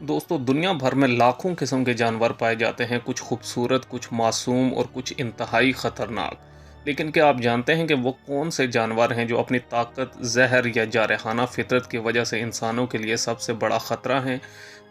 दोस्तों, दुनिया भर में लाखों किस्म के जानवर पाए जाते हैं। कुछ खूबसूरत, कुछ मासूम और कुछ इंतहाई ख़तरनाक। लेकिन क्या आप जानते हैं कि वो कौन से जानवर हैं जो अपनी ताकत, जहर या जारहाना फितरत की वजह से इंसानों के लिए सबसे बड़ा ख़तरा हैं?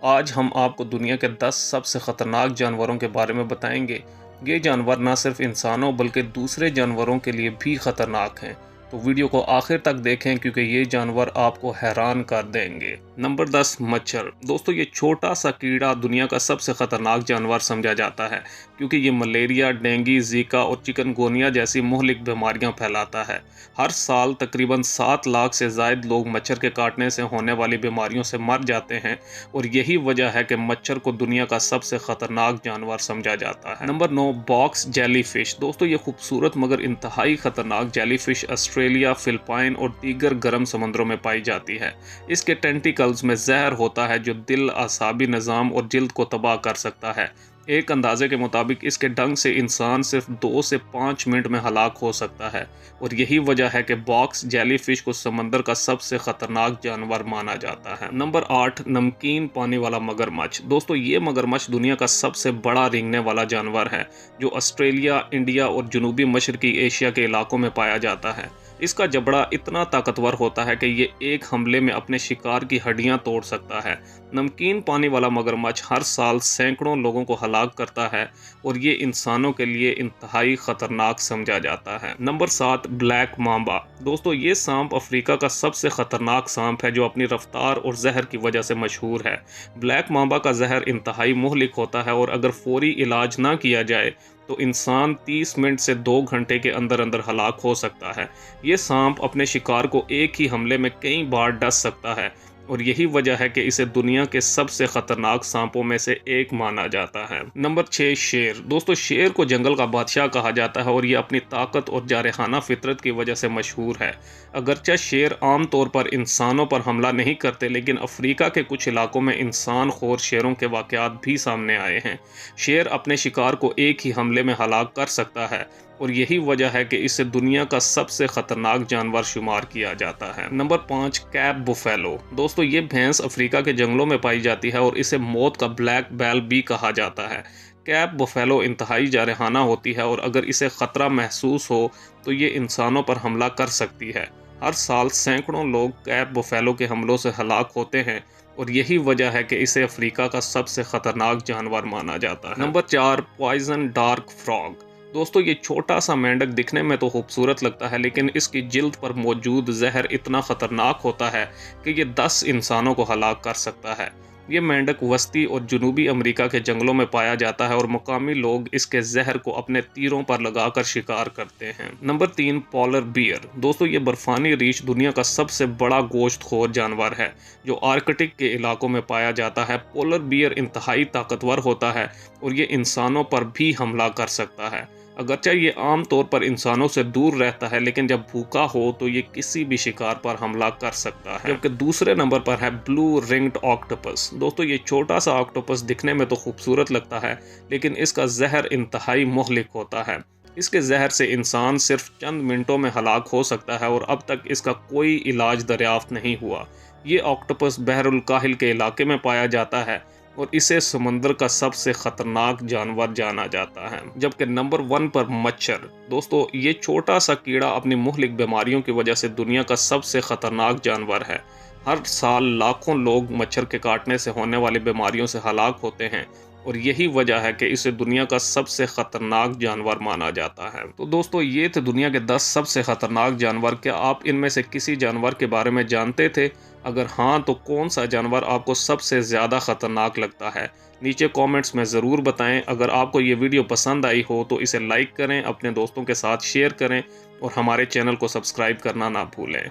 आज हम आपको दुनिया के 10 सबसे ख़तरनाक जानवरों के बारे में बताएंगे। ये जानवर न सिर्फ इंसानों बल्कि दूसरे जानवरों के लिए भी ख़तरनाक हैं। तो वीडियो को आखिर तक देखें क्योंकि ये जानवर आपको हैरान कर देंगे। नंबर 10, मच्छर। दोस्तों, ये छोटा सा कीड़ा दुनिया का सबसे खतरनाक जानवर समझा जाता है क्योंकि ये मलेरिया, डेंगू, जीका और चिकनगुनिया जैसी मुहलिक बीमारियां फैलाता है। हर साल तकरीबन 7 लाख से ज्यादा लोग मच्छर के काटने से होने वाली बीमारियों से मर जाते हैं और यही वजह है कि मच्छर को दुनिया का सबसे खतरनाक जानवर समझा जाता है। Number 9, box jellyfish. दोस्तों, ये खूबसूरत मगर इंतहाई खतरनाक जेलीफिश ऑस्ट्रेलिया, फिलिपाइन और दीगर गर्म समुद्रों में पाई जाती है। इसके टेंटिकल्स में जहर होता है जो दिल, आसाबी निज़ाम और जिल्द को तबाह कर सकता है। एक अंदाजे के मुताबिक इसके डंग से इंसान सिर्फ 2 से 5 मिनट में हलाक हो सकता है और यही वजह है कि बॉक्स जेलीफिश को समंदर का सबसे खतरनाक जानवर माना जाता है। नंबर 8, नमकीन पानी वाला मगरमच्छ। दोस्तों, ये मगरमच्छ दुनिया का सबसे बड़ा रेंगने वाला जानवर है जो ऑस्ट्रेलिया, इंडिया और जनूबी मशरकी एशिया के इलाकों में पाया जाता है। इसका जबड़ा इतना ताकतवर होता है कि ये एक हमले में अपने शिकार की हड्डियां तोड़ सकता है। नमकीन पानी वाला मगरमच्छ हर साल सैकड़ों लोगों को हलाक करता है और ये इंसानों के लिए इंतहाई खतरनाक समझा जाता है। Number 7, black Mamba. दोस्तों, ये सांप अफ्रीका का सबसे खतरनाक सांप है जो अपनी रफ्तार और जहर की वजह से मशहूर है। ब्लैक मांबा का जहर इंतहाई मुहलिक होता है और अगर फौरी इलाज ना किया जाए तो इंसान 30 मिनट से 2 घंटे के अंदर अंदर हलाक हो सकता है। ये सांप अपने शिकार को एक ही हमले में कई बार डस सकता है और यही वजह है कि इसे दुनिया के सबसे खतरनाक सांपों में से एक माना जाता है। नंबर 6, शेर। दोस्तों, शेर को जंगल का बादशाह कहा जाता है और ये अपनी ताकत और जारहाना फितरत की वजह से मशहूर है। अगरचे शेर आमतौर पर इंसानों पर हमला नहीं करते, लेकिन अफ्रीका के कुछ इलाकों में इंसान खोर शेरों के वाकयात भी सामने आए हैं। शेर अपने शिकार को एक ही हमले में हलाक कर सकता है और यही वजह है कि इसे दुनिया का सबसे खतरनाक जानवर शुमार किया जाता है। Number 5, cap buffalo. दोस्तों, ये भैंस अफ्रीका के जंगलों में पाई जाती है और इसे मौत का ब्लैक बैल भी कहा जाता है। कैप बुफेलो इंतहाई जारहाना होती है और अगर इसे खतरा महसूस हो तो ये इंसानों पर हमला कर सकती है। हर साल सैकड़ों लोग कैप बुफेलो के हमलों से हलाक होते हैं और यही वजह है कि इसे अफ्रीका का सबसे खतरनाक जानवर माना जाता है। Number 4, poison dark frog. दोस्तों, ये छोटा सा मेंढक दिखने में तो खूबसूरत लगता है, लेकिन इसकी जिल्द पर मौजूद जहर इतना खतरनाक होता है कि ये 10 इंसानों को हलाक कर सकता है। ये मेंढक वस्ती और जनूबी अमेरिका के जंगलों में पाया जाता है और मुकामी लोग इसके जहर को अपने तीरों पर लगाकर शिकार करते हैं। Number 3, polar bear. दोस्तों, ये बर्फानी रीछ दुनिया का सबसे बड़ा गोश्तखोर जानवर है जो आर्कटिक के इलाकों में पाया जाता है। पोलर बियर इंतहाई ताकतवर होता है और ये इंसानों पर भी हमला कर सकता है। अगरचे ये आम तौर पर इंसानों से दूर रहता है, लेकिन जब भूखा हो तो ये किसी भी शिकार पर हमला कर सकता है। जबकि दूसरे नंबर पर है ब्लू रिंग्ड ऑक्टोपस। दोस्तों, ये छोटा सा ऑक्टोपस दिखने में तो खूबसूरत लगता है, लेकिन इसका जहर इंतहाई मुहलिक होता है। इसके जहर से इंसान सिर्फ चंद मिनटों में हलाक हो सकता है और अब तक इसका कोई इलाज दरियाफ्त नहीं हुआ। ये ऑक्टोपस बहरुल काहिल के इलाके में पाया जाता है और इसे समुद्र का सबसे खतरनाक जानवर जाना जाता है। जबकि नंबर 1 पर मच्छर। दोस्तों, ये छोटा सा कीड़ा अपनी मुहलिक बीमारियों की वजह से दुनिया का सबसे खतरनाक जानवर है। हर साल लाखों लोग मच्छर के काटने से होने वाली बीमारियों से हलाक होते हैं और यही वजह है कि इसे दुनिया का सबसे खतरनाक जानवर माना जाता है। तो दोस्तों, ये थे दुनिया के 10 सबसे खतरनाक जानवर। क्या आप इनमें से किसी जानवर के बारे में जानते थे? अगर हाँ, तो कौन सा जानवर आपको सबसे ज़्यादा खतरनाक लगता है? नीचे कमेंट्स में ज़रूर बताएं। अगर आपको ये वीडियो पसंद आई हो तो इसे लाइक करें, अपने दोस्तों के साथ शेयर करें और हमारे चैनल को सब्सक्राइब करना ना भूलें।